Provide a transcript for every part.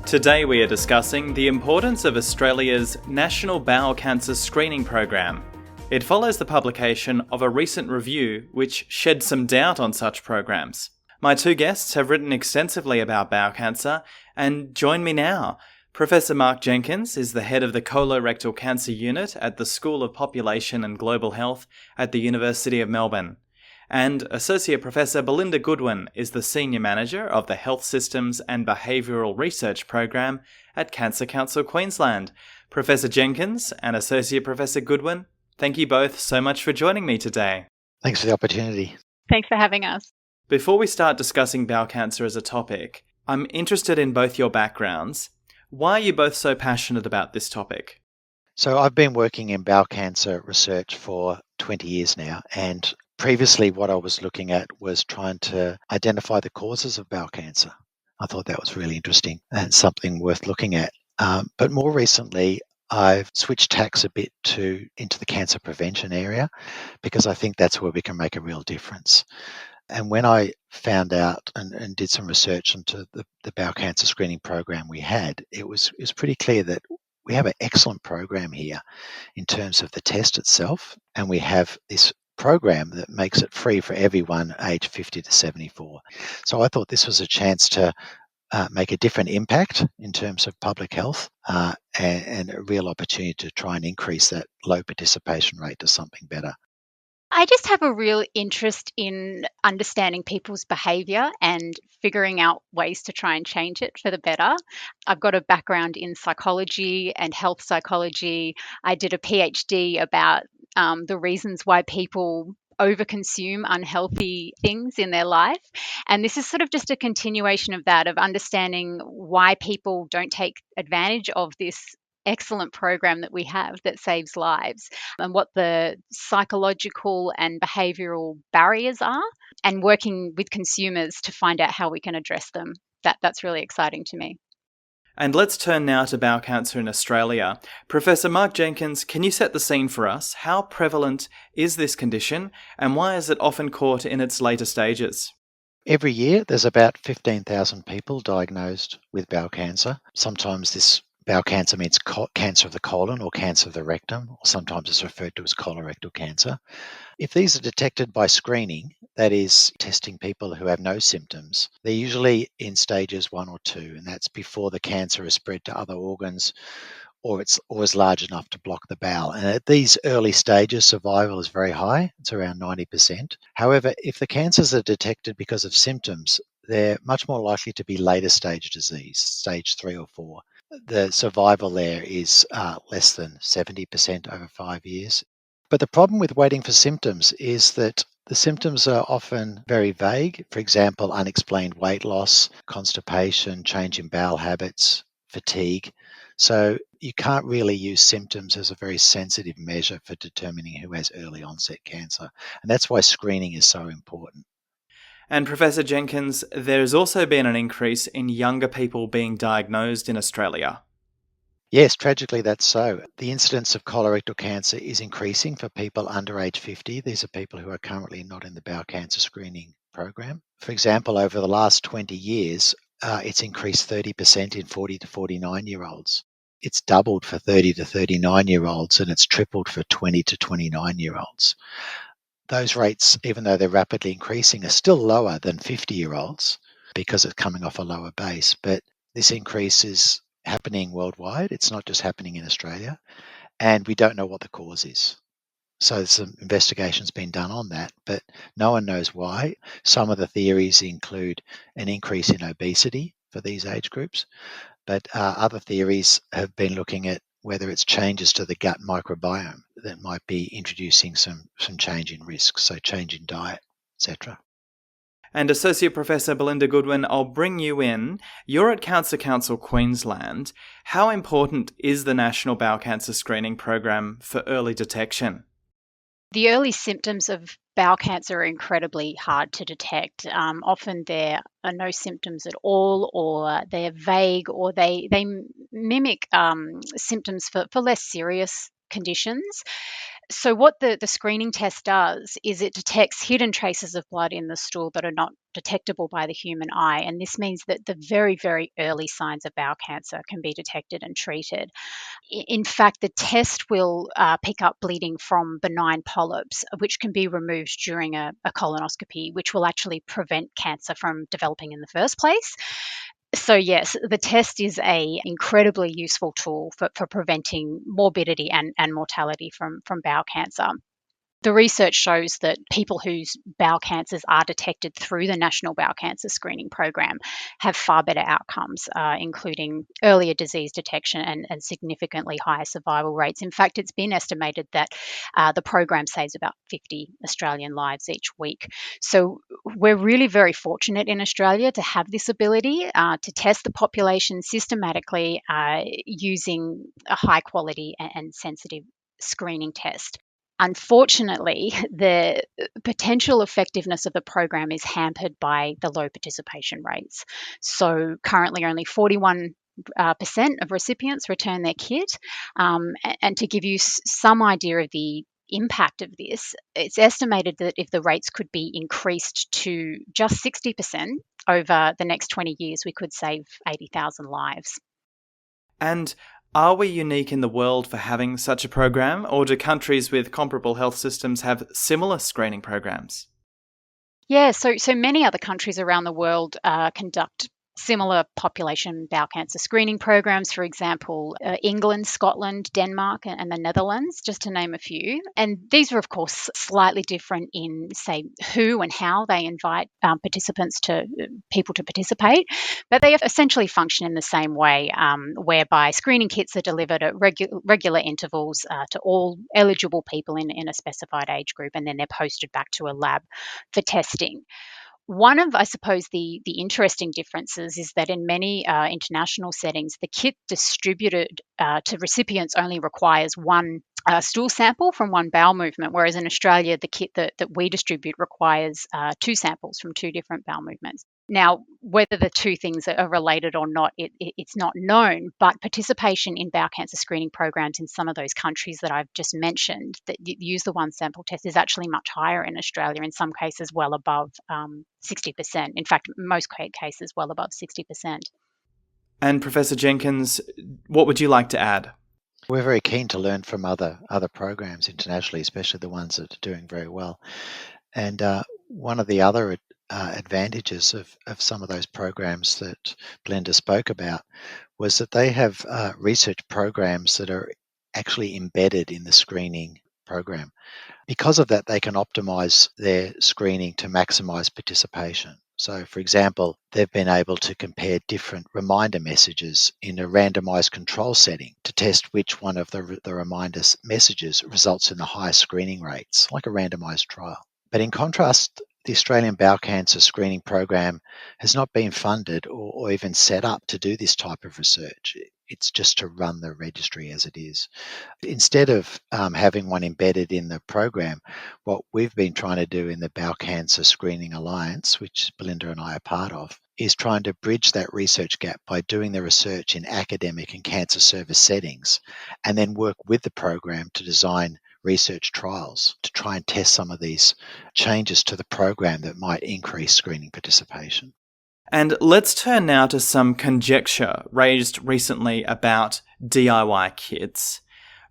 Today we are discussing the importance of Australia's National Bowel Cancer Screening Program. It follows the publication of a recent review which shed some doubt on such programs. My two guests have written extensively about bowel cancer and join me now. Professor Mark Jenkins is the head of the Colorectal Cancer Unit at the School of Population and Global Health at the University of Melbourne. And Associate Professor Belinda Goodwin is the Senior Manager of the Health Systems and Behavioural Research Program at Cancer Council Queensland. Professor Jenkins and Associate Professor Goodwin, thank you both so much for joining me today. Thanks for the opportunity. Thanks for having us. Before we start discussing bowel cancer as a topic, I'm interested in both your backgrounds. Why are you both so passionate about this topic? So I've been working in bowel cancer research for 20 years now, and previously what I was looking at was trying to identify the causes of bowel cancer. I thought that was really interesting and something worth looking at. But more recently, I've switched tacks a bit into the cancer prevention area because I think that's where we can make a real difference. And when I found out and did some research into the bowel cancer screening program we had, it was pretty clear that we have an excellent program here in terms of the test itself, and we have this program that makes it free for everyone aged 50 to 74. So I thought this was a chance to make a different impact in terms of public health and a real opportunity to try and increase that low participation rate to something better. I just have a real interest in understanding people's behaviour and figuring out ways to try and change it for the better. I've got a background in psychology and health psychology. I did a PhD about the reasons why people overconsume unhealthy things in their life. And this is sort of just a continuation of that, of understanding why people don't take advantage of this excellent program that we have that saves lives, and what the psychological and behavioural barriers are, and working with consumers to find out how we can address them. That's really exciting to me. And let's turn now to bowel cancer in Australia. Professor Mark Jenkins, can you set the scene for us? How prevalent is this condition and why is it often caught in its later stages? Every year, there's about 15,000 people diagnosed with bowel cancer. Sometimes this bowel cancer means cancer of the colon or cancer of the rectum, or sometimes it's referred to as colorectal cancer. If these are detected by screening, that is testing people who have no symptoms, they're usually in stages 1 or 2, and that's before the cancer is spread to other organs or it's always large enough to block the bowel. And at these early stages, survival is very high. It's around 90%. However, if the cancers are detected because of symptoms, they're much more likely to be later stage disease, stage 3 or 4. The survival there is less than 70% over 5 years. But the problem with waiting for symptoms is that the symptoms are often very vague. For example, unexplained weight loss, constipation, change in bowel habits, fatigue. So you can't really use symptoms as a very sensitive measure for determining who has early onset cancer. And that's why screening is so important. And Professor Jenkins, there's also been an increase in younger people being diagnosed in Australia. Yes, tragically that's so. The incidence of colorectal cancer is increasing for people under age 50. These are people who are currently not in the bowel cancer screening program. For example, over the last 20 years, it's increased 30% in 40 to 49-year-olds. It's doubled for 30 to 39-year-olds, and it's tripled for 20 to 29-year-olds. Those rates, even though they're rapidly increasing, are still lower than 50-year-olds because it's coming off a lower base. But this increase is happening worldwide. It's not just happening in Australia, and we don't know what the cause is. So some investigation's been done on that, but no one knows why. Some of the theories include an increase in obesity for these age groups, but other theories have been looking at whether it's changes to the gut microbiome that might be introducing some change in risk, so change in diet, etc. And Associate Professor Belinda Goodwin, I'll bring you in. You're at Cancer Council Queensland. How important is the National Bowel Cancer Screening Program for early detection? The early symptoms of bowel cancer are incredibly hard to detect. Often there are no symptoms at all, or they're vague, or they mimic symptoms for less serious conditions. So what the screening test does is it detects hidden traces of blood in the stool that are not detectable by the human eye. And this means that the very, very early signs of bowel cancer can be detected and treated. In fact, the test will pick up bleeding from benign polyps, which can be removed during a colonoscopy, which will actually prevent cancer from developing in the first place. So yes, the test is a incredibly useful tool for preventing morbidity and mortality from bowel cancer. The research shows that people whose bowel cancers are detected through the National Bowel Cancer Screening Program have far better outcomes, including earlier disease detection and significantly higher survival rates. In fact, it's been estimated that the program saves about 50 Australian lives each week. So we're really very fortunate in Australia to have this ability to test the population systematically using a high quality and sensitive screening test. Unfortunately, the potential effectiveness of the program is hampered by the low participation rates. So currently only 41% of recipients return their kit. And to give you some idea of the impact of this, it's estimated that if the rates could be increased to just 60% over the next 20 years, we could save 80,000 lives. And are we unique in the world for having such a program, or do countries with comparable health systems have similar screening programs? Yeah, so many other countries around the world conduct similar population bowel cancer screening programs. For example, England, Scotland, Denmark, and the Netherlands, just to name a few. And these are, of course, slightly different in, say, who and how they invite people to participate, but they essentially function in the same way, whereby screening kits are delivered at regular intervals to all eligible people in a specified age group, and then they're posted back to a lab for testing. One of, I suppose, the interesting differences is that in many international settings, the kit distributed to recipients only requires one stool sample from one bowel movement, whereas in Australia, the kit that we distribute requires two samples from two different bowel movements. Now, whether the two things are related or not, it's not known, but participation in bowel cancer screening programs in some of those countries that I've just mentioned that use the one sample test is actually much higher in Australia, in some cases well above 60%. In fact, most cases well above 60%. And Professor Jenkins, what would you like to add? We're very keen to learn from other programs internationally, especially the ones that are doing very well. And one of the other advantages of some of those programs that Belinda spoke about was that they have research programs that are actually embedded in the screening program. Because of that, they can optimize their screening to maximize participation. So, for example, they've been able to compare different reminder messages in a randomized control setting to test which one of the reminder messages results in the highest screening rates, like a randomized trial. But in contrast, the Australian Bowel Cancer Screening Program has not been funded or even set up to do this type of research. It's just to run the registry as it is. Instead of having one embedded in the program, what we've been trying to do in the Bowel Cancer Screening Alliance, which Belinda and I are part of, is trying to bridge that research gap by doing the research in academic and cancer service settings, and then work with the program to design research trials to try and test some of these changes to the program that might increase screening participation. And let's turn now to some conjecture raised recently about DIY kits.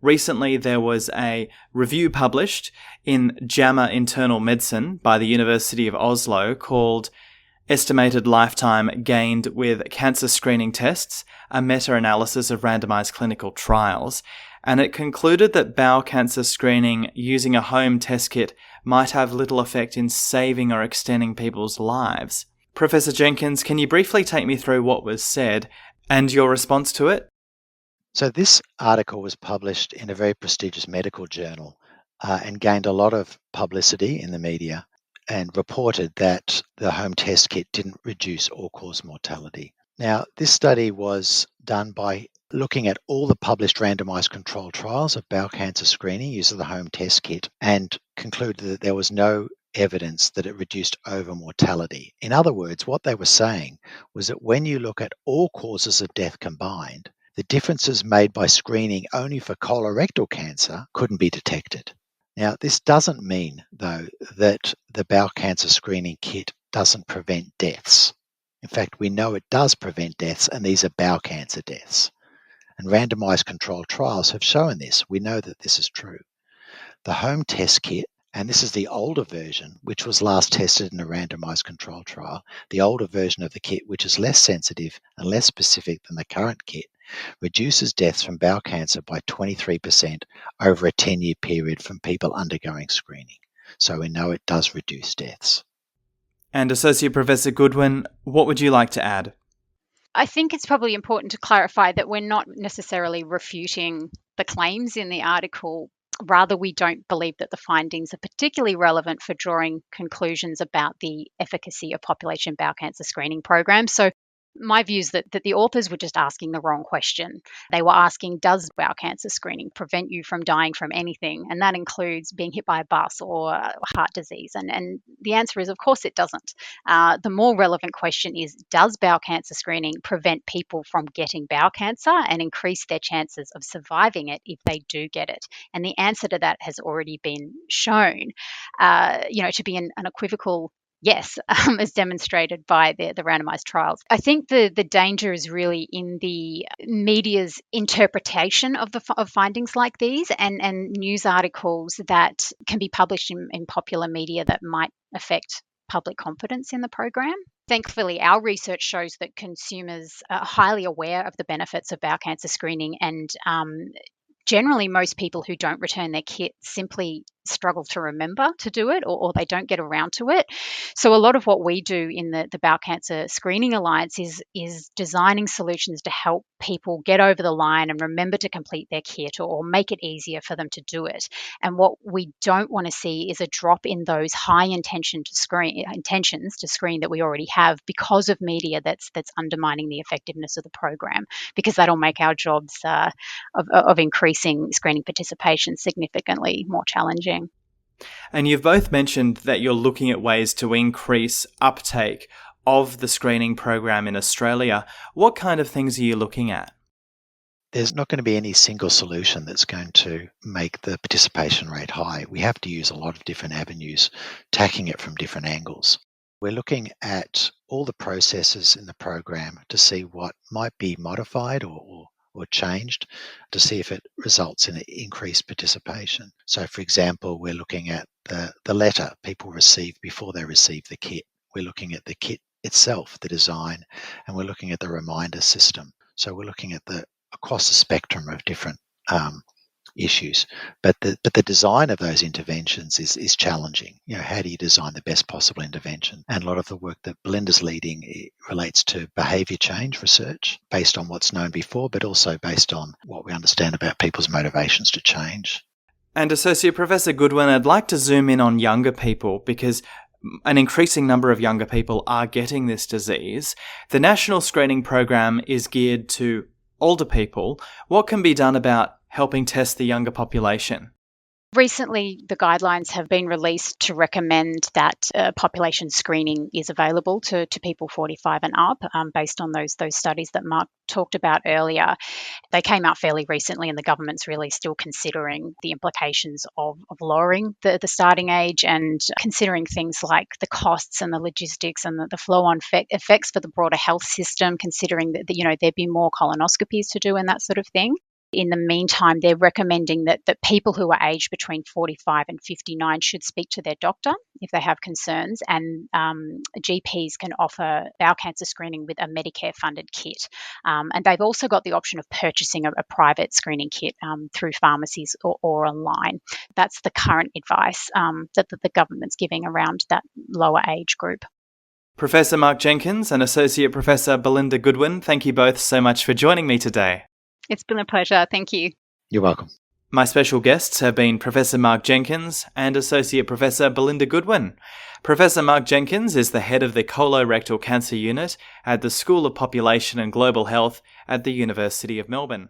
Recently, there was a review published in JAMA Internal Medicine by the University of Oslo called Estimated Lifetime Gained with Cancer Screening Tests, a meta-analysis of randomized clinical trials, and it concluded that bowel cancer screening using a home test kit might have little effect in saving or extending people's lives. Professor Jenkins, can you briefly take me through what was said and your response to it? So this article was published in a very prestigious medical journal and gained a lot of publicity in the media and reported that the home test kit didn't reduce or cause mortality. Now, this study was done by looking at all the published randomized control trials of bowel cancer screening using the home test kit and concluded that there was no evidence that it reduced over mortality. In other words, what they were saying was that when you look at all causes of death combined, the differences made by screening only for colorectal cancer couldn't be detected. Now, this doesn't mean, though, that the bowel cancer screening kit doesn't prevent deaths. In fact, we know it does prevent deaths, and these are bowel cancer deaths. And randomized controlled trials have shown this. We know that this is true. The home test kit, and this is the older version, which was last tested in a randomized controlled trial, the older version of the kit, which is less sensitive and less specific than the current kit, reduces deaths from bowel cancer by 23% over a 10-year period from people undergoing screening. So we know it does reduce deaths. And Associate Professor Goodwin, what would you like to add? I think it's probably important to clarify that we're not necessarily refuting the claims in the article. Rather, we don't believe that the findings are particularly relevant for drawing conclusions about the efficacy of population bowel cancer screening programs. So my view is that the authors were just asking the wrong question. They were asking, does bowel cancer screening prevent you from dying from anything? And that includes being hit by a bus or heart disease. And the answer is, of course, it doesn't. The more relevant question is, does bowel cancer screening prevent people from getting bowel cancer and increase their chances of surviving it if they do get it? And the answer to that has already been shown, to be an unequivocal yes, as demonstrated by the randomized trials. I think the danger is really in the media's interpretation of findings like these and news articles that can be published in popular media that might affect public confidence in the program. Thankfully, our research shows that consumers are highly aware of the benefits of bowel cancer screening, and generally most people who don't return their kit simply struggle to remember to do it, or they don't get around to it. So a lot of what we do in the Bowel Cancer Screening Alliance is designing solutions to help people get over the line and remember to complete their kit, or make it easier for them to do it. And what we don't want to see is a drop in those high intentions to screen that we already have because of media that's undermining the effectiveness of the program, because that'll make our jobs of increasing screening participation significantly more challenging. And you've both mentioned that you're looking at ways to increase uptake of the screening program in Australia. What kind of things are you looking at? There's not going to be any single solution that's going to make the participation rate high. We have to use a lot of different avenues, tackling it from different angles. We're looking at all the processes in the program to see what might be modified or changed to see if it results in increased participation. So, for example, we're looking at the letter people receive before they receive the kit. We're looking at the kit itself, the design, and we're looking at the reminder system. So we're looking at across the spectrum of different issues. But the design of those interventions is challenging. How do you design the best possible intervention? And a lot of the work that Belinda's leading relates to behaviour change research based on what's known before, but also based on what we understand about people's motivations to change. And Associate Professor Goodwin, I'd like to zoom in on younger people, because an increasing number of younger people are getting this disease. The national screening program is geared to older people. What can be done about helping test the younger population? Recently, the guidelines have been released to recommend that population screening is available to people 45 and up, based on those studies that Mark talked about earlier. They came out fairly recently, and the government's really still considering the implications of lowering the starting age, and considering things like the costs and the logistics and the flow-on effects for the broader health system, considering that there'd be more colonoscopies to do and that sort of thing. In the meantime, they're recommending that people who are aged between 45 and 59 should speak to their doctor if they have concerns, and GPs can offer bowel cancer screening with a Medicare-funded kit. And they've also got the option of purchasing a private screening kit through pharmacies or online. That's the current advice that the government's giving around that lower age group. Professor Mark Jenkins and Associate Professor Belinda Goodwin, thank you both so much for joining me today. It's been a pleasure. Thank you. You're welcome. My special guests have been Professor Mark Jenkins and Associate Professor Belinda Goodwin. Professor Mark Jenkins is the head of the Colorectal Cancer Unit at the School of Population and Global Health at the University of Melbourne.